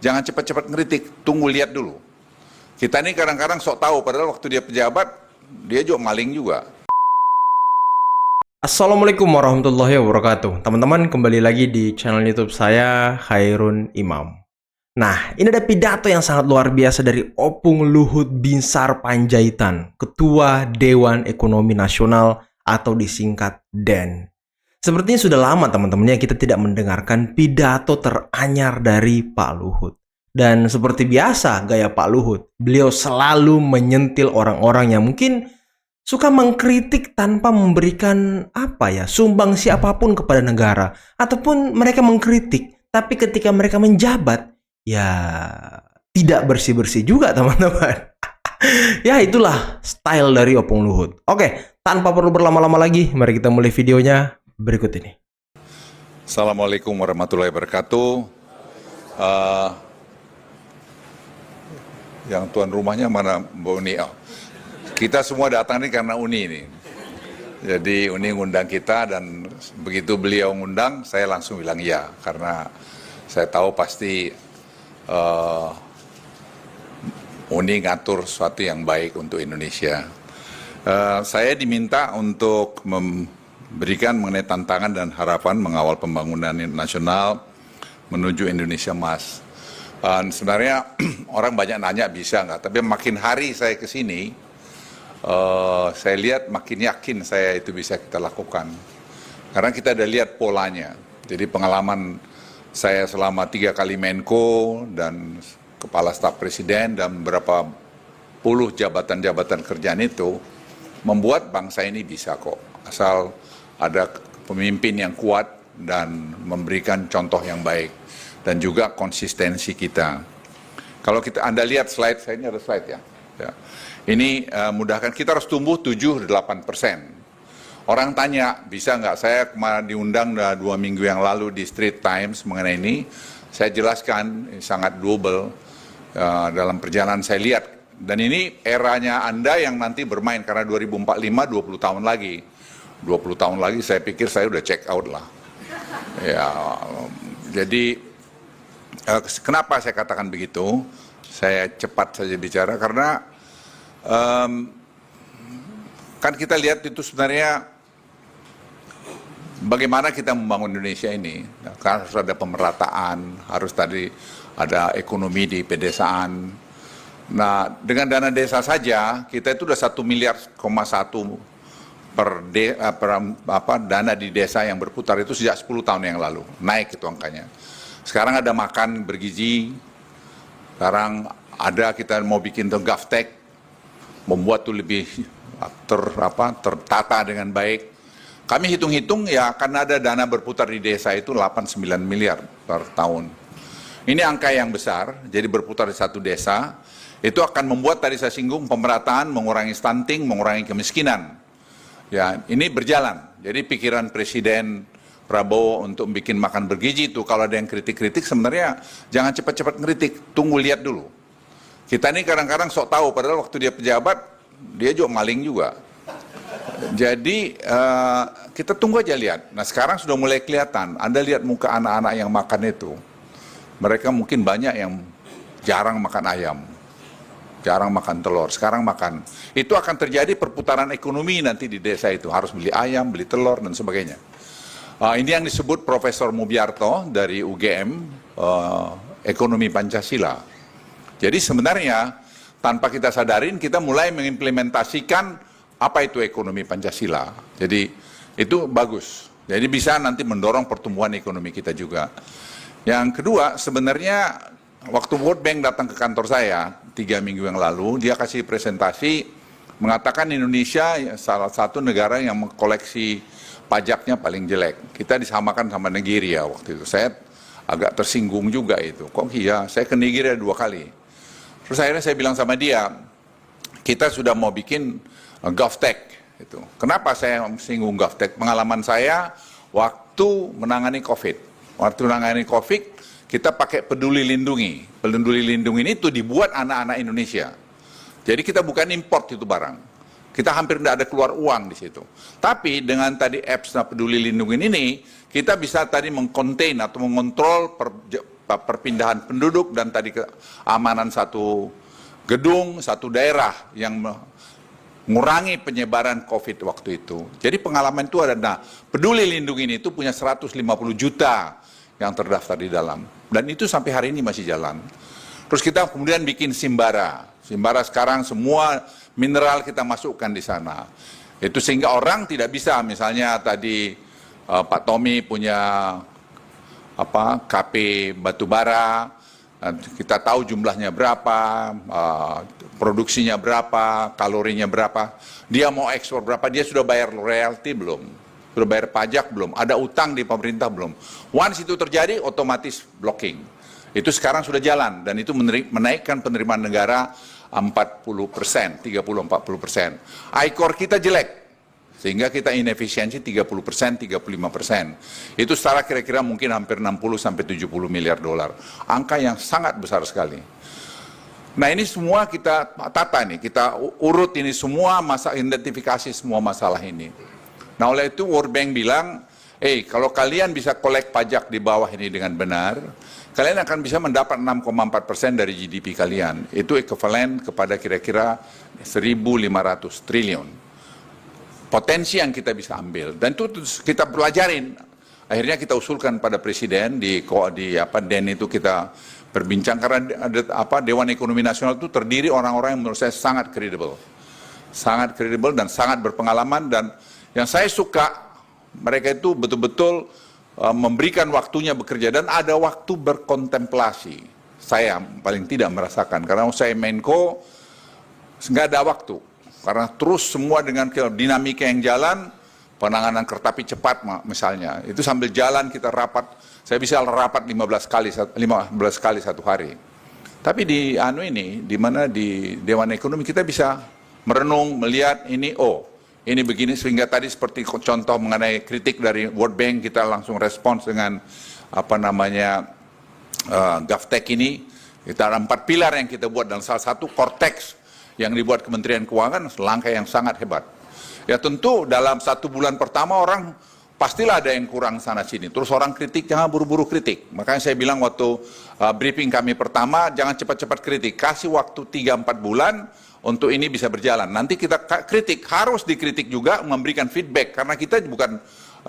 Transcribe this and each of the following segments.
Jangan cepat-cepat ngeritik, tunggu lihat dulu. Kita ini kadang-kadang sok tahu, padahal waktu dia pejabat, dia juga maling juga. Assalamualaikum warahmatullahi wabarakatuh. Teman-teman, kembali lagi di channel YouTube saya, Khairun Imam. Nah, ini ada pidato yang sangat luar biasa dari Opung Luhut Binsar Panjaitan, Ketua Dewan Ekonomi Nasional atau disingkat DEN. Sepertinya sudah lama teman-teman kita tidak mendengarkan pidato teranyar dari Pak Luhut. Dan seperti biasa gaya Pak Luhut, beliau selalu menyentil orang-orang yang mungkin suka mengkritik tanpa memberikan sumbang siapapun kepada negara, ataupun mereka mengkritik tapi ketika mereka menjabat ya tidak bersih-bersih juga teman-teman. Ya itulah style dari Opung Luhut. Oke, tanpa perlu berlama-lama lagi, mari kita mulai videonya berikut ini. Assalamualaikum warahmatullahi wabarakatuh. Yang tuan rumahnya mana, Mbak Uni? Oh, kita semua datang ini karena Uni ini. Jadi Uni ngundang kita dan begitu beliau ngundang, saya langsung bilang iya. Karena saya tahu pasti Uni ngatur sesuatu yang baik untuk Indonesia. Saya diminta untuk memberikan mengenai tantangan dan harapan mengawal pembangunan nasional menuju Indonesia Emas. Sebenarnya orang banyak nanya bisa nggak, tapi makin hari saya ke sini, saya lihat makin yakin saya itu bisa kita lakukan. Karena kita ada lihat polanya. Jadi pengalaman saya selama 3 kali Menko dan Kepala Staf Presiden dan beberapa puluh jabatan-jabatan kerjaan itu membuat bangsa ini bisa kok. Asal ada pemimpin yang kuat dan memberikan contoh yang baik. Dan juga konsistensi kita. Kalau Anda lihat slide, saya ini ada slide ya. Ini mudahkan, kita harus tumbuh 7-8%. Orang tanya, bisa nggak? Saya kemarin diundang 2 minggu yang lalu di Straits Times mengenai ini. Saya jelaskan, sangat doable dalam perjalanan saya lihat. Dan ini eranya Anda yang nanti bermain, karena 2045 20 tahun lagi. 20 tahun lagi saya pikir saya udah check out lah. Ya, jadi kenapa saya katakan begitu? Saya cepat saja bicara karena kan kita lihat itu sebenarnya bagaimana kita membangun Indonesia ini. Karena harus ada pemerataan, harus tadi ada ekonomi di pedesaan. Nah, dengan dana desa saja kita itu udah 1,1 miliar dana di desa yang berputar itu sejak 10 tahun yang lalu. Naik itu angkanya. Sekarang ada makan bergizi, sekarang ada kita mau bikin tuh GovTech, membuat tuh lebih tertata dengan baik. Kami hitung-hitung ya karena ada dana berputar di desa itu 8-9 miliar per tahun. Ini angka yang besar, jadi berputar di satu desa, itu akan membuat tadi saya singgung pemerataan, mengurangi stunting, mengurangi kemiskinan. Ya, ini berjalan. Jadi pikiran Presiden Prabowo untuk bikin makan bergizi itu, kalau ada yang kritik-kritik sebenarnya jangan cepat-cepat ngeritik, tunggu lihat dulu. Kita ini kadang-kadang sok tahu, padahal waktu dia pejabat, dia juga maling juga. Jadi kita tunggu aja lihat. Nah sekarang sudah mulai kelihatan, Anda lihat muka anak-anak yang makan itu. Mereka mungkin banyak yang jarang makan ayam, jarang makan telur, sekarang makan. Itu akan terjadi perputaran ekonomi nanti di desa itu, harus beli ayam, beli telur, dan sebagainya. Ini yang disebut Profesor Mubiarto dari UGM, Ekonomi Pancasila. Jadi sebenarnya tanpa kita sadarin kita mulai mengimplementasikan apa itu ekonomi Pancasila. Jadi itu bagus. Jadi bisa nanti mendorong pertumbuhan ekonomi kita juga. Yang kedua sebenarnya waktu World Bank datang ke kantor saya 3 minggu yang lalu, dia kasih presentasi mengatakan Indonesia salah satu negara yang mengkoleksi pajaknya paling jelek. Kita disamakan sama Nigeria waktu itu. Saya agak tersinggung juga itu. Kok iya? Saya ke Nigeria 2 kali. Terus akhirnya saya bilang sama dia, kita sudah mau bikin GovTech. Itu. Kenapa saya singgung GovTech? Pengalaman saya waktu menangani COVID. Waktu menangani COVID, kita pakai Peduli Lindungi. Peduli Lindungi ini itu dibuat anak-anak Indonesia. Jadi kita bukan import itu barang. Kita hampir tidak ada keluar uang di situ. Tapi dengan tadi apps Peduli Lindungi ini, kita bisa tadi mengkontain atau mengontrol perpindahan penduduk dan tadi keamanan satu gedung, satu daerah yang mengurangi penyebaran COVID waktu itu. Jadi pengalaman itu ada. Nah, Peduli Lindungi ini itu punya 150 juta yang terdaftar di dalam. Dan itu sampai hari ini masih jalan. Terus kita kemudian bikin Simbara. Simbara sekarang semua mineral kita masukkan di sana. Itu sehingga orang tidak bisa, misalnya tadi Pak Tommy punya KP batubara, kita tahu jumlahnya berapa, produksinya berapa, kalorinya berapa, dia mau ekspor berapa, dia sudah bayar royalti belum, sudah bayar pajak belum, ada utang di pemerintah belum. Once itu terjadi, otomatis blocking. Itu sekarang sudah jalan, dan itu menaikkan penerimaan negara 40%, 30-40%. ICOR kita jelek, sehingga kita inefisiensi 30%, 35%. Itu setara kira-kira mungkin hampir 60-70 miliar dolar. Angka yang sangat besar sekali. Nah ini semua kita tata nih, kita urut ini semua, identifikasi semua masalah ini. Nah oleh itu World Bank bilang, kalau kalian bisa kolek pajak di bawah ini dengan benar, kalian akan bisa mendapat 6,4% dari GDP kalian. Itu ekuivalen kepada kira-kira 1.500 triliun. Potensi yang kita bisa ambil, dan itu kita pelajarin. Akhirnya kita usulkan pada presiden di DEN itu kita berbincang, karena Dewan Ekonomi Nasional itu terdiri orang-orang yang menurut saya sangat kredibel dan sangat berpengalaman, dan yang saya suka mereka itu betul-betul memberikan waktunya bekerja dan ada waktu berkontemplasi. Saya paling tidak merasakan, karena saya Menko nggak ada waktu. Karena terus semua dengan dinamika yang jalan, penanganan kereta api cepat misalnya, itu sambil jalan kita rapat, saya bisa rapat 15 kali satu hari. Tapi di di mana di Dewan Ekonomi kita bisa merenung, melihat ini, ini begini, sehingga tadi seperti contoh mengenai kritik dari World Bank, kita langsung respons dengan GovTech ini. Kita ada 4 pilar yang kita buat, dan salah satu Cortex yang dibuat Kementerian Keuangan, langkah yang sangat hebat. Ya tentu dalam 1 bulan pertama orang pastilah ada yang kurang sana sini. Terus orang kritik, jangan buru-buru kritik. Makanya saya bilang waktu briefing kami pertama, jangan cepat-cepat kritik. Kasih waktu 3-4 bulan untuk ini bisa berjalan. Nanti kita kritik, harus dikritik juga, memberikan feedback. Karena kita bukan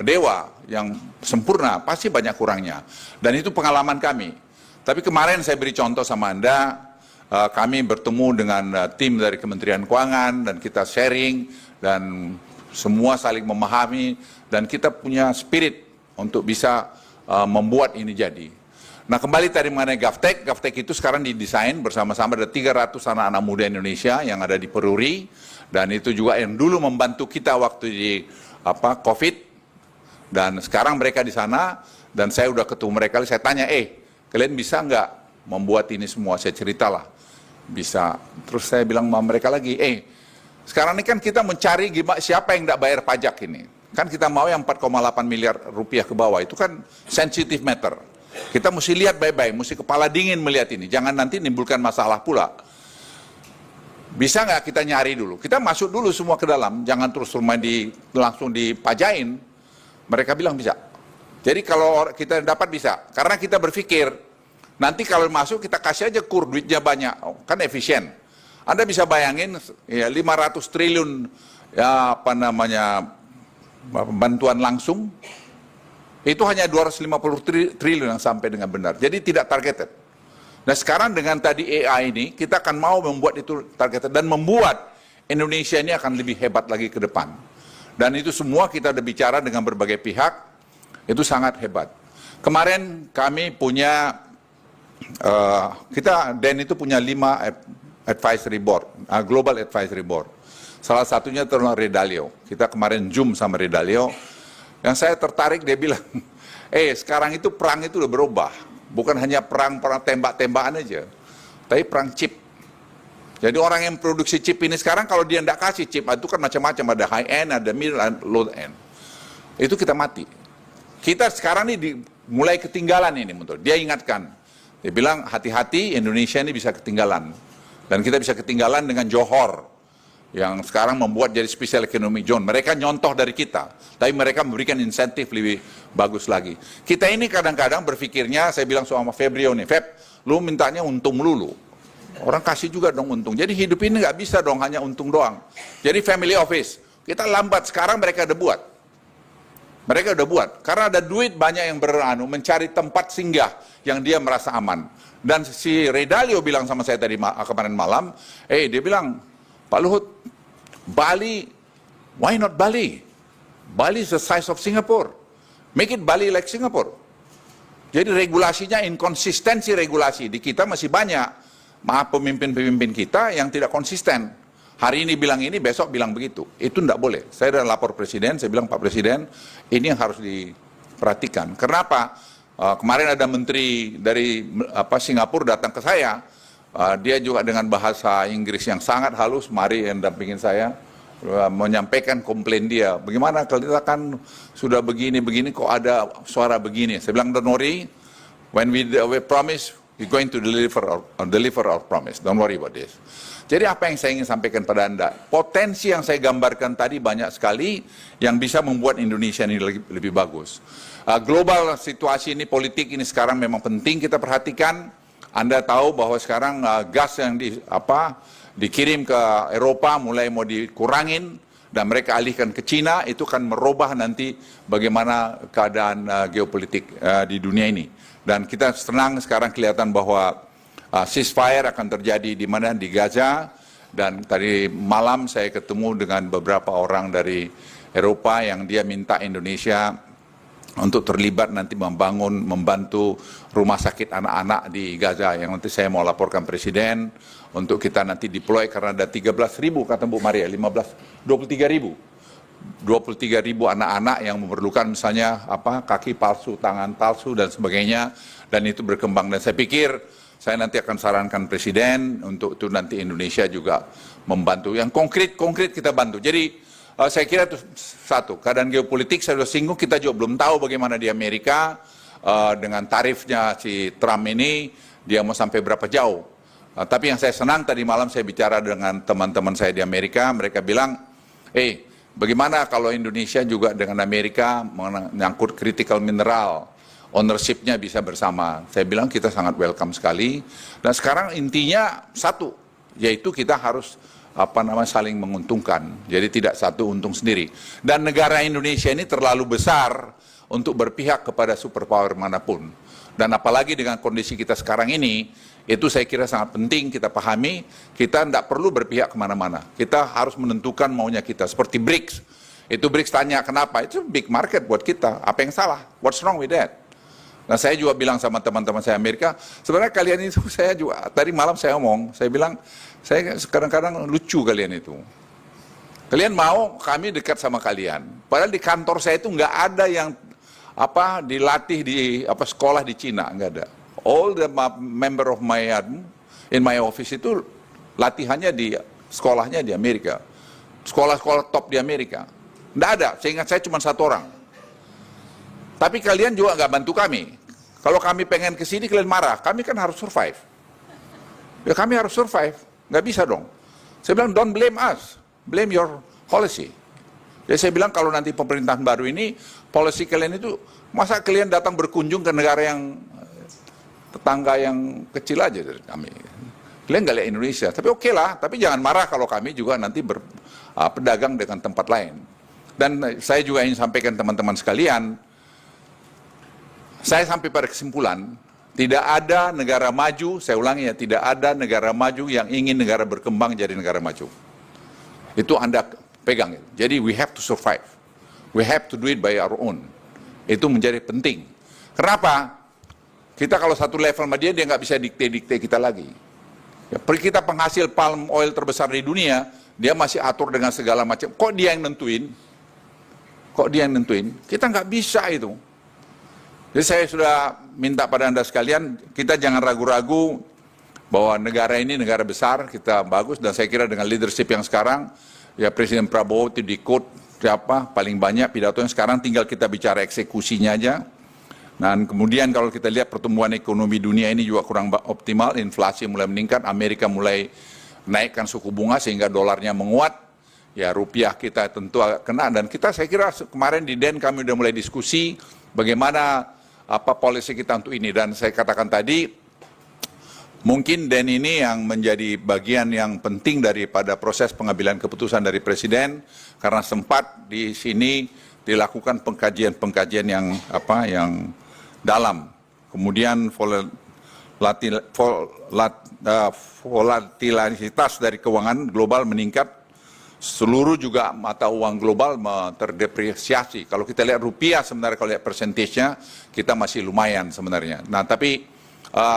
dewa yang sempurna, pasti banyak kurangnya. Dan itu pengalaman kami. Tapi kemarin saya beri contoh sama Anda, kami bertemu dengan tim dari Kementerian Keuangan dan kita sharing dan semua saling memahami dan kita punya spirit untuk bisa membuat ini jadi. Nah kembali tadi mengenai GovTech, GovTech itu sekarang didesain bersama-sama, ada 300 anak-anak muda Indonesia yang ada di Peruri, dan itu juga yang dulu membantu kita waktu di COVID, dan sekarang mereka di sana, dan saya udah ketemu mereka, saya tanya, kalian bisa nggak membuat ini semua? Saya ceritalah. Bisa. Terus saya bilang sama mereka lagi, sekarang ini kan kita mencari siapa yang tidak bayar pajak ini. Kan kita mau yang 4,8 miliar rupiah ke bawah, itu kan sensitive matter. Kita mesti lihat baik-baik, mesti kepala dingin melihat ini. Jangan nanti menimbulkan masalah pula. Bisa nggak kita nyari dulu? Kita masuk dulu semua ke dalam, jangan terus langsung dipajain. Mereka bilang bisa. Jadi kalau kita dapat bisa, karena kita berpikir, nanti kalau masuk kita kasih aja duitnya banyak, kan efisien. Anda bisa bayangin ya 500 triliun bantuan langsung, itu hanya 250 triliun yang sampai dengan benar. Jadi tidak targeted. Nah sekarang dengan tadi AI ini, kita akan mau membuat itu targeted dan membuat Indonesia ini akan lebih hebat lagi ke depan. Dan itu semua kita udah bicara dengan berbagai pihak, itu sangat hebat. Kemarin kami punya DEN itu punya 5 advisory board, global advisory board. Salah satunya terlalu Redalio. Kita kemarin Zoom sama Redalio. Yang saya tertarik, dia bilang, sekarang itu perang itu udah berubah. Bukan hanya perang tembak-tembakan aja, tapi perang chip. Jadi orang yang produksi chip ini sekarang kalau dia tidak kasih chip, itu kan macam-macam, ada high end, ada middle, and low end. Itu kita mati. Kita sekarang ini mulai ketinggalan ini, dia ingatkan. Dia bilang hati-hati Indonesia ini bisa ketinggalan. Dan kita bisa ketinggalan dengan Johor. yang sekarang membuat jadi special economic zone. Mereka nyontoh dari kita, tapi mereka memberikan insentif lebih bagus lagi. Kita ini kadang-kadang berpikirnya, saya bilang sama Febrio nih, Feb, lu mintanya untung melulu. Orang kasih juga dong untung. Jadi hidup ini nggak bisa dong hanya untung doang. Jadi family office, kita lambat, sekarang mereka udah buat. Mereka udah buat, karena ada duit banyak yang mencari tempat singgah yang dia merasa aman. Dan si Ray Dalio bilang sama saya tadi kemarin malam, dia bilang, Pak Luhut, Bali, why not Bali? Bali is the size of Singapore. Make it Bali like Singapore. Jadi regulasinya, inkonsistensi regulasi di kita masih banyak. Maaf pemimpin-pemimpin kita yang tidak konsisten. Hari ini bilang ini, besok bilang begitu. Itu tidak boleh. Saya sudah lapor Presiden, saya bilang Pak Presiden, ini yang harus diperhatikan. Kenapa? Kemarin ada menteri dari Singapura datang ke saya. Dia juga dengan bahasa Inggris yang sangat halus, mari yang dampingin saya, menyampaikan komplain dia. Bagaimana kalau kita kan sudah begini-begini kok ada suara begini. Saya bilang, don't worry, when we promise, we're going to deliver our promise. Don't worry about this. Jadi apa yang saya ingin sampaikan pada Anda? Potensi yang saya gambarkan tadi banyak sekali yang bisa membuat Indonesia ini lebih bagus. Global situasi ini, politik ini sekarang memang penting kita perhatikan. Anda tahu bahwa sekarang gas yang dikirim ke Eropa mulai mau dikurangin dan mereka alihkan ke Cina, itu kan merubah nanti bagaimana keadaan geopolitik di dunia ini. Dan kita senang sekarang kelihatan bahwa ceasefire akan terjadi di mana, di Gaza. Dan tadi malam saya ketemu dengan beberapa orang dari Eropa yang dia minta Indonesia untuk terlibat nanti membantu rumah sakit anak-anak di Gaza yang nanti saya mau laporkan Presiden untuk kita nanti deploy karena ada 13.000 kata Bu Maria, 23.000 anak-anak yang memerlukan misalnya kaki palsu, tangan palsu dan sebagainya, dan itu berkembang. Dan saya pikir saya nanti akan sarankan Presiden untuk itu nanti Indonesia juga membantu. Yang konkret kita bantu. Jadi saya kira itu satu, keadaan geopolitik saya sudah singgung, kita juga belum tahu bagaimana di Amerika dengan tarifnya si Trump ini, dia mau sampai berapa jauh. Tapi yang saya senang tadi malam saya bicara dengan teman-teman saya di Amerika, mereka bilang, bagaimana kalau Indonesia juga dengan Amerika menyangkut critical mineral, ownership-nya bisa bersama. Saya bilang kita sangat welcome sekali. Dan sekarang intinya satu, yaitu kita harus saling menguntungkan. Jadi tidak satu untung sendiri. Dan negara Indonesia ini terlalu besar untuk berpihak kepada superpower manapun. Dan apalagi dengan kondisi kita sekarang ini, itu saya kira sangat penting kita pahami, kita tidak perlu berpihak kemana-mana. Kita harus menentukan maunya kita. Seperti BRICS. Itu BRICS tanya kenapa? Itu big market buat kita. Apa yang salah? What's wrong with that? Nah saya juga bilang sama teman-teman saya Amerika, sebenarnya kalian itu saya juga, tadi malam saya omong, saya bilang, saya kadang-kadang lucu kalian itu. Kalian mau kami dekat sama kalian. Padahal di kantor saya itu nggak ada yang dilatih di sekolah di Cina, nggak ada. All the member of in my office itu latihannya di sekolahnya di Amerika. Sekolah-sekolah top di Amerika. Nggak ada, saya ingat saya cuma satu orang. Tapi kalian juga nggak bantu kami. Kalau kami pengen ke sini kalian marah, kami kan harus survive. Ya kami harus survive, nggak bisa dong. Saya bilang don't blame us, blame your policy. Jadi saya bilang kalau nanti pemerintahan baru ini, policy kalian itu, masa kalian datang berkunjung ke negara yang tetangga yang kecil aja dari kami. Kalian nggak lihat Indonesia, tapi oke lah, tapi jangan marah kalau kami juga nanti berpedagang dengan tempat lain. Dan saya juga ingin sampaikan teman-teman sekalian, saya sampai pada kesimpulan, tidak ada negara maju, saya ulangi ya, tidak ada negara maju yang ingin negara berkembang jadi negara maju. Itu Anda pegang. Jadi we have to survive. We have to do it by our own. Itu menjadi penting. Kenapa? Kita kalau satu level sama dia nggak bisa dikte-dikte kita lagi. Ya, kita penghasil palm oil terbesar di dunia, dia masih atur dengan segala macam. Kok dia yang nentuin? Kita nggak bisa itu. Jadi saya sudah minta pada Anda sekalian, kita jangan ragu-ragu bahwa negara ini negara besar, kita bagus, dan saya kira dengan leadership yang sekarang, ya Presiden Prabowo itu di-quote paling banyak pidato yang sekarang, tinggal kita bicara eksekusinya aja. Dan kemudian kalau kita lihat pertumbuhan ekonomi dunia ini juga kurang optimal, inflasi mulai meningkat, Amerika mulai naikkan suku bunga sehingga dolarnya menguat, ya rupiah kita tentu agak kena. Dan kita, saya kira kemarin di DEN kami udah mulai diskusi bagaimana apa polisi kita untuk ini. Dan saya katakan tadi, mungkin DEN ini yang menjadi bagian yang penting daripada proses pengambilan keputusan dari Presiden, karena sempat di sini dilakukan pengkajian yang dalam. Kemudian volatilitas dari keuangan global meningkat, seluruh juga mata uang global terdepresiasi. Kalau kita lihat rupiah sebenarnya, kalau lihat persentasenya kita masih lumayan sebenarnya. Nah, tapi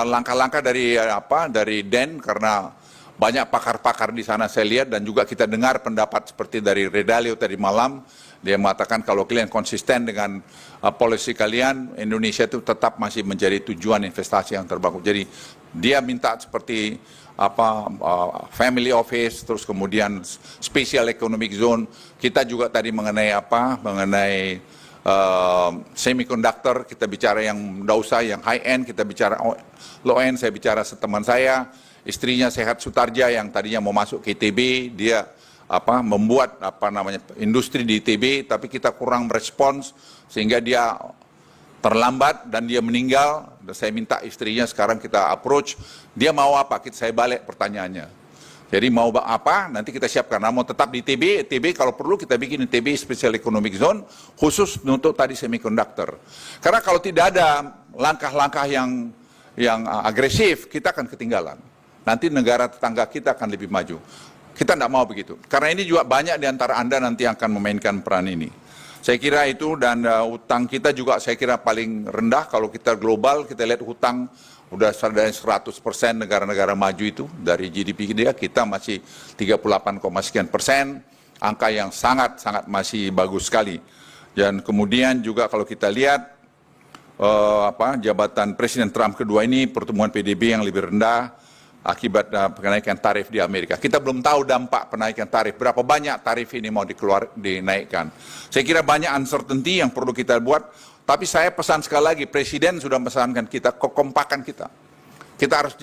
langkah-langkah dari DEN, karena banyak pakar-pakar di sana saya lihat, dan juga kita dengar pendapat seperti dari Redalio tadi malam, dia mengatakan kalau kalian konsisten dengan polisi kalian, Indonesia itu tetap masih menjadi tujuan investasi yang terbagus. Jadi dia minta seperti family office, terus kemudian special economic zone. Kita juga tadi mengenai semiconductor, kita bicara yang tidak usah yang high end, kita bicara low end. Saya bicara teman saya, istrinya Sehat Sutarja yang tadinya mau masuk ke ITB, dia membuat industri di ITB, tapi kita kurang merespons sehingga dia terlambat dan dia meninggal. Dan saya minta istrinya sekarang kita approach, dia mau apa? Saya balik pertanyaannya. Jadi mau apa? Nanti kita siapkan. Nah, mau tetap di ITB, kalau perlu kita bikin ITB Special Economic Zone khusus untuk tadi semiconductor. Karena kalau tidak ada langkah-langkah yang agresif, kita akan ketinggalan. Nanti negara tetangga kita akan lebih maju. Kita tidak mau begitu. Karena ini juga banyak di antara Anda nanti akan memainkan peran ini. Saya kira itu, dan hutang kita juga saya kira paling rendah. Kalau kita global, kita lihat hutang udah dari 100% negara-negara maju itu. Dari GDP kita masih 38, sekian %. Angka yang sangat-sangat masih bagus sekali. Dan kemudian juga kalau kita lihat jabatan Presiden Trump kedua ini, pertumbuhan PDB yang lebih rendah akibat kenaikan tarif di Amerika. Kita belum tahu dampak penaikan tarif, berapa banyak tarif ini mau dinaikkan. Saya kira banyak uncertainty yang perlu kita buat, tapi saya pesan sekali lagi, Presiden sudah memesankan kita, kekompakan kita. Kita harus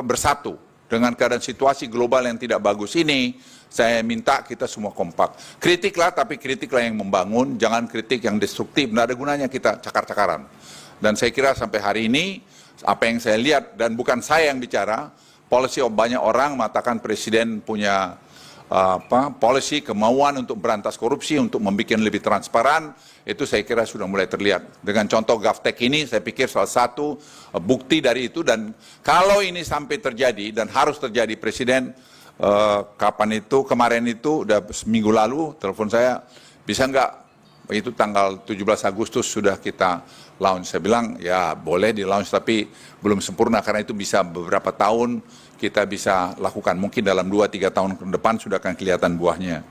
bersatu dengan keadaan situasi global yang tidak bagus ini. Saya minta kita semua kompak. Kritiklah, tapi kritiklah yang membangun, jangan kritik yang destruktif. Tidak ada gunanya kita cakar-cakaran. Dan saya kira sampai hari ini, apa yang saya lihat, dan bukan saya yang bicara, banyak orang mengatakan Presiden punya policy, kemauan untuk berantas korupsi, untuk membuat lebih transparan. Itu saya kira sudah mulai terlihat. Dengan contoh GovTech ini, saya pikir salah satu bukti dari itu. Dan kalau ini sampai terjadi, dan harus terjadi, Presiden kemarin itu, udah seminggu lalu, telepon saya, bisa nggak, itu tanggal 17 Agustus sudah kita launch. Saya bilang, ya boleh di launch, tapi belum sempurna, karena itu bisa beberapa tahun kita bisa lakukan. Mungkin dalam 2-3 tahun ke depan sudah akan kelihatan buahnya.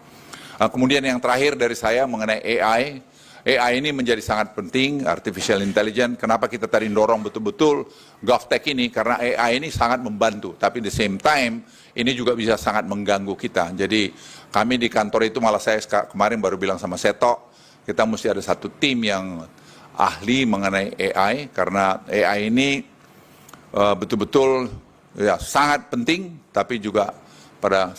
Kemudian yang terakhir dari saya mengenai AI. AI ini menjadi sangat penting, artificial intelligence. Kenapa kita tadi dorong betul-betul GovTech ini? Karena AI ini sangat membantu, tapi the same time ini juga bisa sangat mengganggu kita. Jadi kami di kantor itu, malah saya kemarin baru bilang sama Seto, kita mesti ada satu tim yang ahli mengenai AI, karena AI ini betul-betul ya sangat penting, tapi juga pada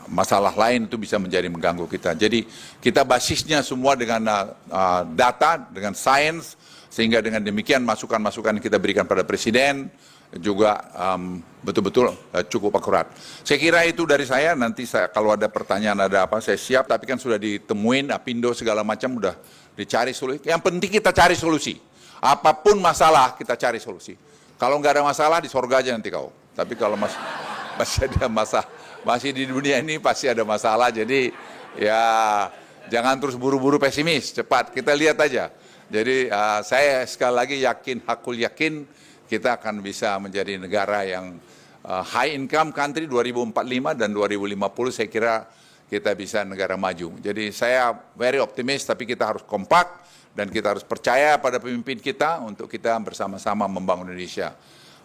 masalah lain itu bisa menjadi mengganggu kita. Jadi kita basisnya semua dengan data, dengan sains, sehingga dengan demikian masukan-masukan yang kita berikan pada Presiden juga betul-betul cukup akurat. Saya kira itu dari saya. Nanti kalau ada pertanyaan, ada apa, saya siap. Tapi kan sudah ditemuin Apindo segala macam, udah dicari solusi. Yang penting kita cari solusi. Apapun masalah kita cari solusi. Kalau nggak ada masalah di sorga aja nanti kau. Tapi kalau masih ada masalah, masih di dunia ini pasti ada masalah. Jadi ya jangan terus buru-buru pesimis. Cepat kita lihat aja. Jadi saya sekali lagi hakul yakin kita akan bisa menjadi negara yang high income country 2045 dan 2050. Saya kira kita bisa negara maju. Jadi saya very optimis, tapi kita harus kompak dan kita harus percaya pada pemimpin kita untuk kita bersama-sama membangun Indonesia.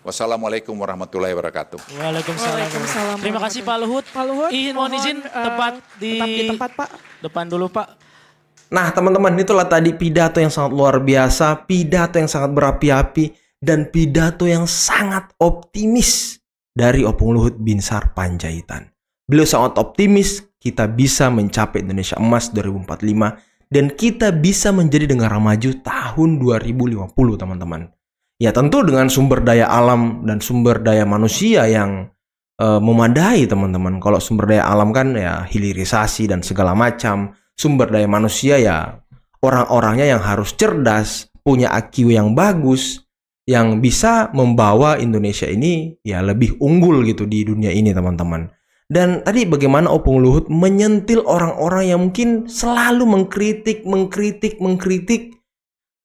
Wassalamualaikum warahmatullahi wabarakatuh. Waalaikumsalam. Terima kasih Pak Luhut. Pak Luhut, Mohon izin tetap di tempat Pak. Depan dulu Pak. Nah teman-teman, itulah tadi pidato yang sangat luar biasa, pidato yang sangat berapi-api, dan pidato yang sangat optimis dari Opung Luhut Binsar Panjaitan. Beliau sangat optimis kita bisa mencapai Indonesia Emas 2045 dan kita bisa menjadi negara maju tahun 2050, teman-teman. Ya tentu dengan sumber daya alam dan sumber daya manusia yang memadai, teman-teman. Kalau sumber daya alam kan ya hilirisasi dan segala macam. Sumber daya manusia ya orang-orangnya yang harus cerdas, punya IQ yang bagus, yang bisa membawa Indonesia ini ya lebih unggul gitu di dunia ini, teman-teman. Dan tadi bagaimana Opung Luhut menyentil orang-orang yang mungkin selalu mengkritik,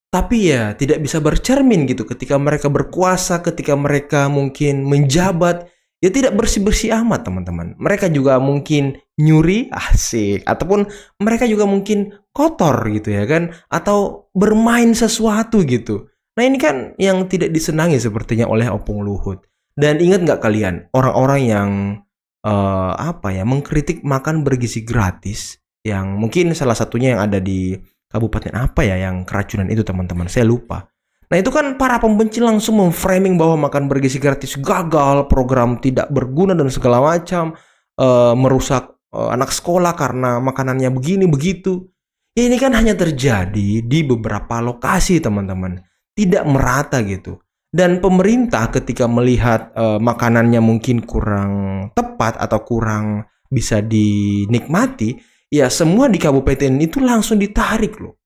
tapi ya tidak bisa bercermin gitu ketika mereka berkuasa, ketika mereka mungkin menjabat, ya tidak bersih-bersih amat, teman-teman. Mereka juga mungkin nyuri, asik, ataupun mereka juga mungkin kotor gitu ya kan, atau bermain sesuatu gitu. Nah ini kan yang tidak disenangi sepertinya oleh Opung Luhut. Dan ingat nggak kalian, orang-orang yang mengkritik makan bergizi gratis, yang mungkin salah satunya yang ada di kabupaten apa ya yang keracunan itu, teman-teman, saya lupa. Nah itu kan para pembenci langsung memframing bahwa makan bergizi gratis gagal, program tidak berguna dan segala macam, merusak anak sekolah karena makanannya begini begitu. Ya ini kan hanya terjadi di beberapa lokasi, teman-teman, tidak merata gitu. Dan pemerintah ketika melihat makanannya mungkin kurang tepat atau kurang bisa dinikmati, ya semua di kabupaten itu langsung ditarik loh.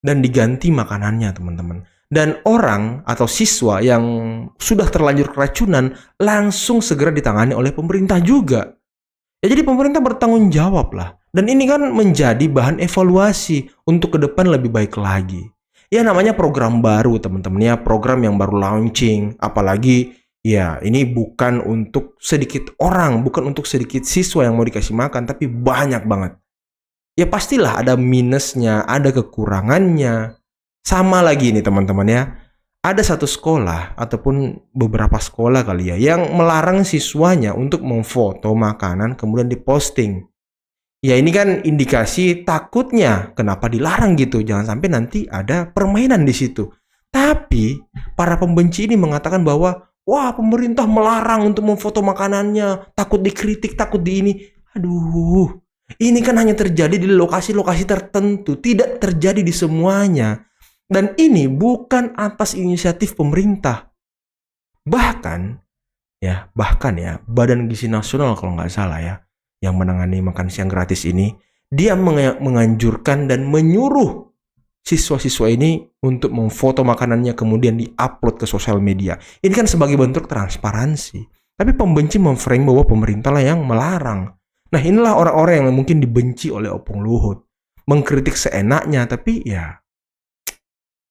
Dan diganti makanannya, teman-teman. Dan orang atau siswa yang sudah terlanjur keracunan langsung segera ditangani oleh pemerintah juga. Ya jadi pemerintah bertanggung jawab lah. Dan ini kan menjadi bahan evaluasi untuk ke depan lebih baik lagi. Ya namanya program baru, teman-teman, ya program yang baru launching. Apalagi ya ini bukan untuk sedikit orang, bukan untuk sedikit siswa yang mau dikasih makan, tapi banyak banget. Ya pastilah ada minusnya, ada kekurangannya. Sama lagi nih, teman-teman, ya. Ada satu sekolah ataupun beberapa sekolah kali ya yang melarang siswanya untuk memfoto makanan kemudian diposting. Ya ini kan indikasi takutnya kenapa dilarang gitu. Jangan sampai nanti ada permainan di situ. Tapi para pembenci ini mengatakan bahwa wah pemerintah melarang untuk memfoto makanannya, takut dikritik, takut di ini. Aduh, ini kan hanya terjadi di lokasi-lokasi tertentu, tidak terjadi di semuanya. Dan ini bukan atas inisiatif pemerintah. Bahkan ya Badan Gizi Nasional kalau nggak salah ya, yang menangani makan siang gratis ini, dia menganjurkan dan menyuruh siswa-siswa ini untuk memfoto makanannya kemudian diupload ke sosial media. Ini kan sebagai bentuk transparansi. Tapi pembenci memframe bahwa pemerintah lah yang melarang. Nah inilah orang-orang yang mungkin dibenci oleh Opung Luhut. Mengkritik seenaknya, tapi ya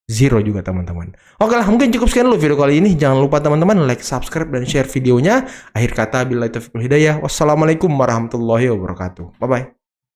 zero juga, teman-teman. Oke lah, mungkin cukup sekian dulu video kali ini. Jangan lupa teman-teman like, subscribe, dan share videonya. Akhir kata, billahi taufiq wal hidayah. Wassalamualaikum warahmatullahi wabarakatuh. Bye-bye.